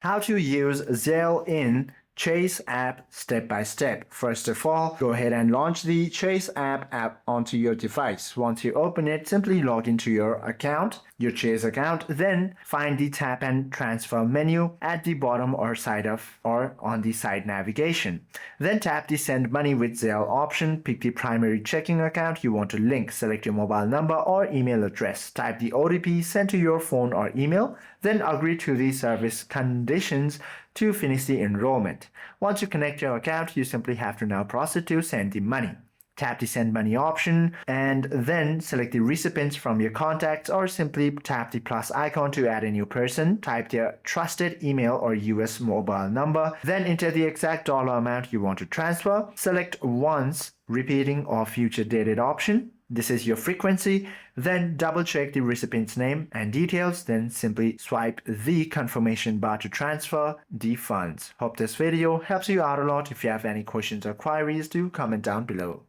How to use Zelle in Chase app step by step. First of all, go ahead and launch the Chase app onto your device. Once you open it, simply log into your account, your Chase account, then find the tap and transfer menu at the bottom or side of or on the side navigation. Then tap the send money with Zelle option, pick the primary checking account you want to link, select your mobile number or email address, type the OTP sent to your phone or email, then agree to the service conditions to finish the enrollment. Once you connect your account, you simply have to now proceed to send the money. Tap the send money option and then select the recipients from your contacts or simply tap the plus icon to add a new person, type their trusted email or US mobile number, then enter the exact dollar amount you want to transfer, select once repeating or future dated option. This is your frequency, then double check the recipient's name and details, then simply swipe the confirmation bar to transfer the funds. Hope this video helps you out a lot. If you have any questions or queries, do comment down below.